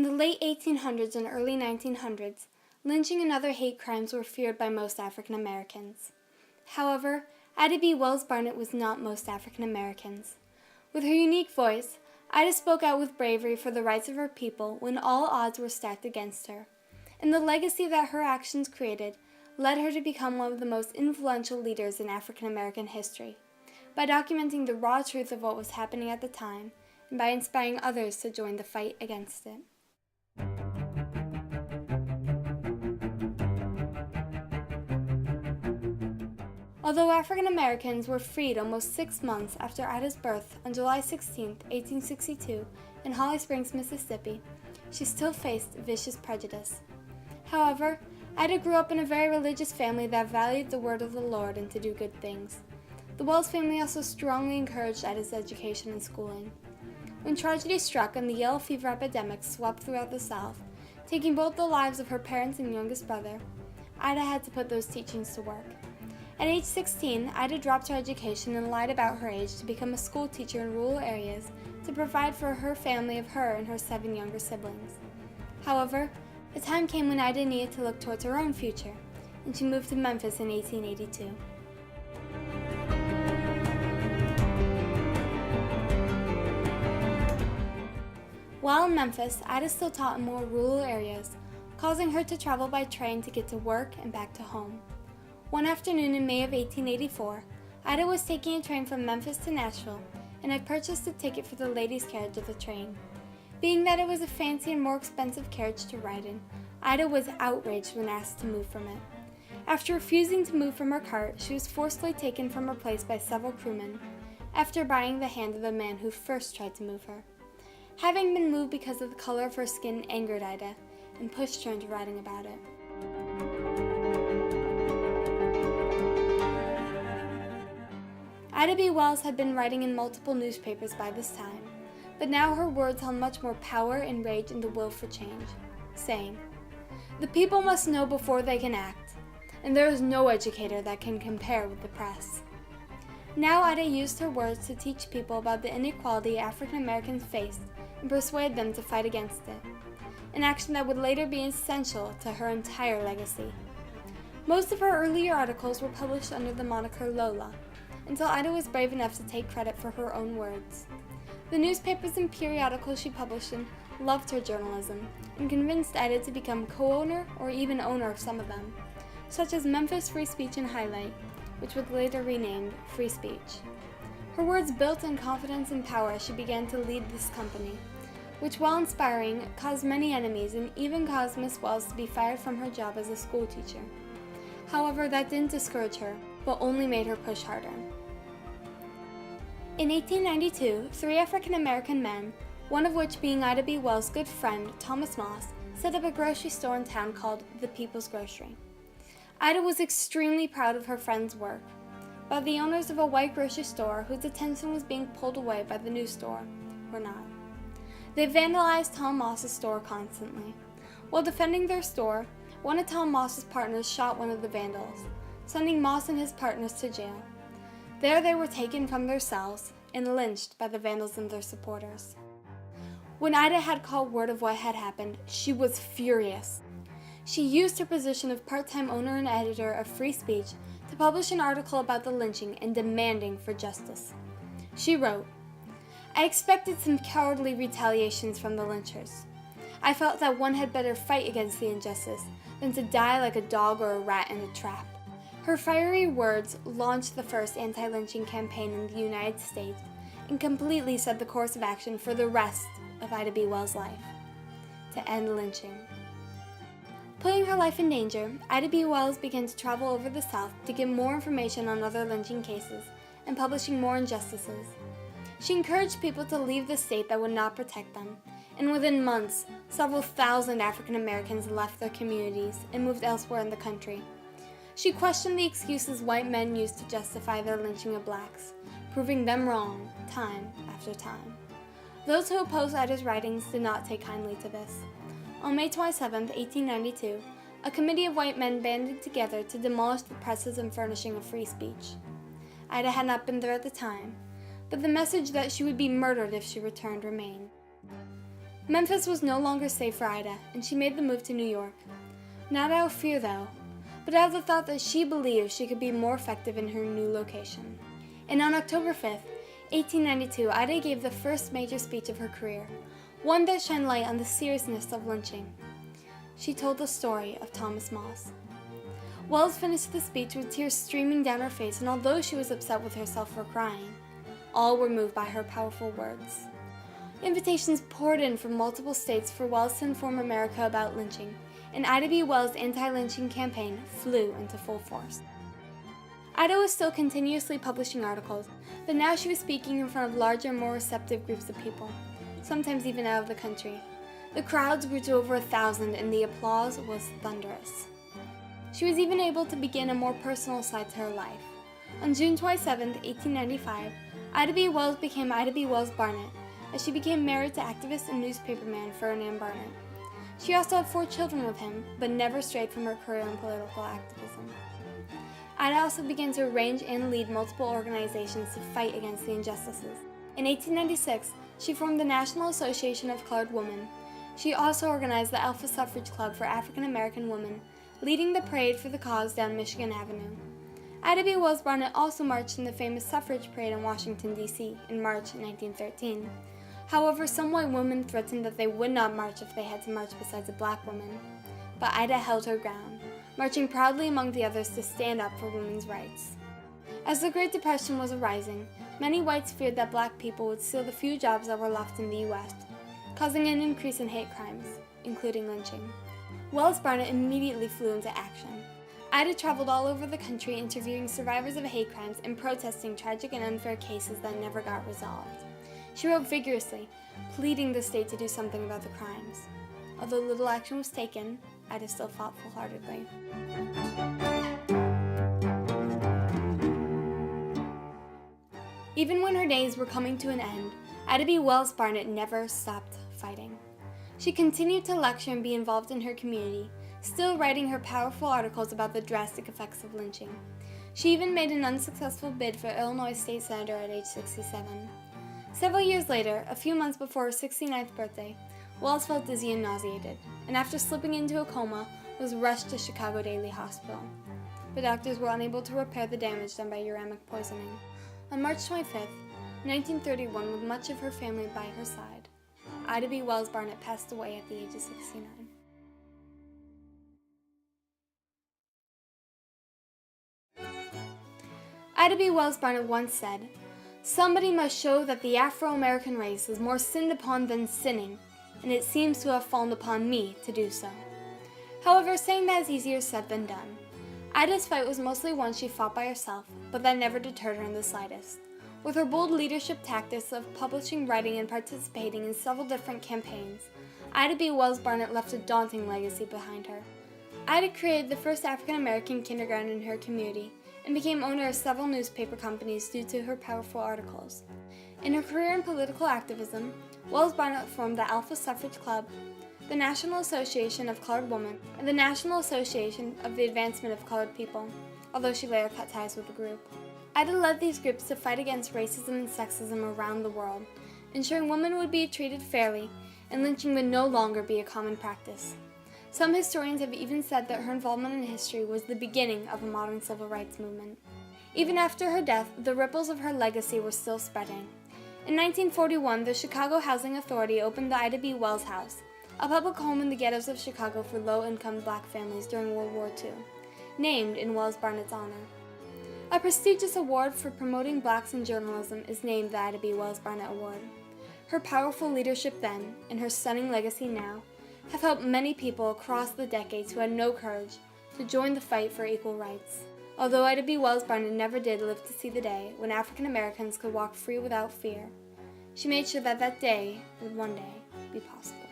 In the late 1800s and early 1900s, lynching and other hate crimes were feared by most African Americans. However, Ida B. Wells-Barnett was not most African Americans. With her unique voice, Ida spoke out with bravery for the rights of her people when all odds were stacked against her, and the legacy that her actions created led her to become one of the most influential leaders in African American history, by documenting the raw truth of what was happening at the time and by inspiring others to join the fight against it. Although African Americans were freed almost 6 months after Ida's birth on July 16, 1862, in Holly Springs, Mississippi, she still faced vicious prejudice. However, Ida grew up in a very religious family that valued the word of the Lord and to do good things. The Wells family also strongly encouraged Ida's education and schooling. When tragedy struck and the yellow fever epidemic swept throughout the South, taking both the lives of her parents and youngest brother, Ida had to put those teachings to work. At age 16, Ida dropped her education and lied about her age to become a school teacher in rural areas to provide for her family of her and her 7 younger siblings. However, a time came when Ida needed to look towards her own future, and she moved to Memphis in 1882. While in Memphis, Ida still taught in more rural areas, causing her to travel by train to get to work and back to home. One afternoon in May of 1884, Ida was taking a train from Memphis to Nashville and had purchased a ticket for the ladies' carriage of the train. Being that it was a fancy and more expensive carriage to ride in, Ida was outraged when asked to move from it. After refusing to move from her cart, she was forcibly taken from her place by several crewmen, after biting the hand of the man who first tried to move her. Having been moved because of the color of her skin angered Ida and pushed her into writing about it. Ida B. Wells had been writing in multiple newspapers by this time, but now her words held much more power and rage and the will for change, saying, "The people must know before they can act, and there is no educator that can compare with the press." Now Ida used her words to teach people about the inequality African Americans faced and persuade them to fight against it, an action that would later be essential to her entire legacy. Most of her earlier articles were published under the moniker Lola, until Ida was brave enough to take credit for her own words. The newspapers and periodicals she published in loved her journalism and convinced Ida to become co-owner or even owner of some of them, such as Memphis Free Speech and Highlight, which was later renamed Free Speech. Her words built in confidence and power as she began to lead this company, which, while inspiring, caused many enemies and even caused Miss Wells to be fired from her job as a school teacher. However, that didn't discourage her, but only made her push harder. In 1892, 3 African American men, one of which being Ida B. Wells' good friend, Thomas Moss, set up a grocery store in town called the People's Grocery. Ida was extremely proud of her friend's work, but the owners of a white grocery store whose attention was being pulled away by the new store were not. They vandalized Tom Moss's store constantly. While defending their store, one of Tom Moss's partners shot one of the vandals, sending Moss and his partners to jail. There they were taken from their cells and lynched by the vandals and their supporters. When Ida had caught word of what had happened, she was furious. She used her position of part-time owner and editor of Free Speech to publish an article about the lynching and demanding for justice. She wrote, "I expected some cowardly retaliations from the lynchers. I felt that one had better fight against the injustice than to die like a dog or a rat in a trap." Her fiery words launched the first anti-lynching campaign in the United States and completely set the course of action for the rest of Ida B. Wells' life, to end lynching. Putting her life in danger, Ida B. Wells began to travel over the South to get more information on other lynching cases and publishing more injustices. She encouraged people to leave the state that would not protect them, and within months, several thousand African Americans left their communities and moved elsewhere in the country. She questioned the excuses white men used to justify their lynching of blacks, proving them wrong time after time. Those who opposed Ida's writings did not take kindly to this. On May 27, 1892, a committee of white men banded together to demolish the presses and furnishing of free speech. Ida had not been there at the time, but the message that she would be murdered if she returned remained. Memphis was no longer safe for Ida, and she made the move to New York. Not out of fear, though, but out of the thought that she believed she could be more effective in her new location. And on October 5th, 1892, Ida gave the first major speech of her career, one that shined light on the seriousness of lynching. She told the story of Thomas Moss. Wells finished the speech with tears streaming down her face, and although she was upset with herself for crying, all were moved by her powerful words. Invitations poured in from multiple states for Wells to inform America about lynching, and Ida B. Wells' anti-lynching campaign flew into full force. Ida was still continuously publishing articles, but now she was speaking in front of larger, more receptive groups of people, sometimes even out of the country. The crowds grew to over 1,000, and the applause was thunderous. She was even able to begin a more personal side to her life. On June 27, 1895, Ida B. Wells became Ida B. Wells-Barnett, as she became married to activist and newspaperman Ferdinand Barnett. She also had 4 children with him, but never strayed from her career in political activism. Ida also began to arrange and lead multiple organizations to fight against the injustices. In 1896, she formed the National Association of Colored Women. She also organized the Alpha Suffrage Club for African American women, leading the parade for the cause down Michigan Avenue. Ida B. Wells-Barnett also marched in the famous suffrage parade in Washington, D.C. in March 1913. However, some white women threatened that they would not march if they had to march beside a black woman. But Ida held her ground, marching proudly among the others to stand up for women's rights. As the Great Depression was arising, many whites feared that black people would steal the few jobs that were left in the U.S., causing an increase in hate crimes, including lynching. Wells-Barnett immediately flew into action. Ida traveled all over the country interviewing survivors of hate crimes and protesting tragic and unfair cases that never got resolved. She wrote vigorously, pleading the state to do something about the crimes. Although little action was taken, Ida still fought full-heartedly. Even when her days were coming to an end, Ida B. Wells-Barnett never stopped fighting. She continued to lecture and be involved in her community, still writing her powerful articles about the drastic effects of lynching. She even made an unsuccessful bid for Illinois State Senator at age 67. Several years later, a few months before her 69th birthday, Wells felt dizzy and nauseated, and after slipping into a coma, was rushed to Chicago Daily Hospital. The doctors were unable to repair the damage done by uramic poisoning. On March 25, 1931, with much of her family by her side, Ida B. Wells-Barnett passed away at the age of 69. Ida B. Wells-Barnett once said, "Somebody must show that the Afro-American race is more sinned upon than sinning, and it seems to have fallen upon me to do so." However, saying that is easier said than done. Ida's fight was mostly one she fought by herself, but that never deterred her in the slightest. With her bold leadership tactics of publishing, writing, and participating in several different campaigns, Ida B. Wells-Barnett left a daunting legacy behind her. Ida created the first African-American kindergarten in her community, and became owner of several newspaper companies due to her powerful articles. In her career in political activism, Wells-Barnett formed the Alpha Suffrage Club, the National Association of Colored Women, and the National Association of the Advancement of Colored People, although she later cut ties with the group. Ida led these groups to fight against racism and sexism around the world, ensuring women would be treated fairly and lynching would no longer be a common practice. Some historians have even said that her involvement in history was the beginning of a modern civil rights movement. Even after her death, the ripples of her legacy were still spreading. In 1941, the Chicago Housing Authority opened the Ida B. Wells House, a public home in the ghettos of Chicago for low-income black families during World War II, named in Wells-Barnett's honor. A prestigious award for promoting blacks in journalism is named the Ida B. Wells-Barnett Award. Her powerful leadership then, and her stunning legacy now, have helped many people across the decades who had no courage to join the fight for equal rights. Although Ida B. Wells-Barnett never did live to see the day when African Americans could walk free without fear, she made sure that that day would one day be possible.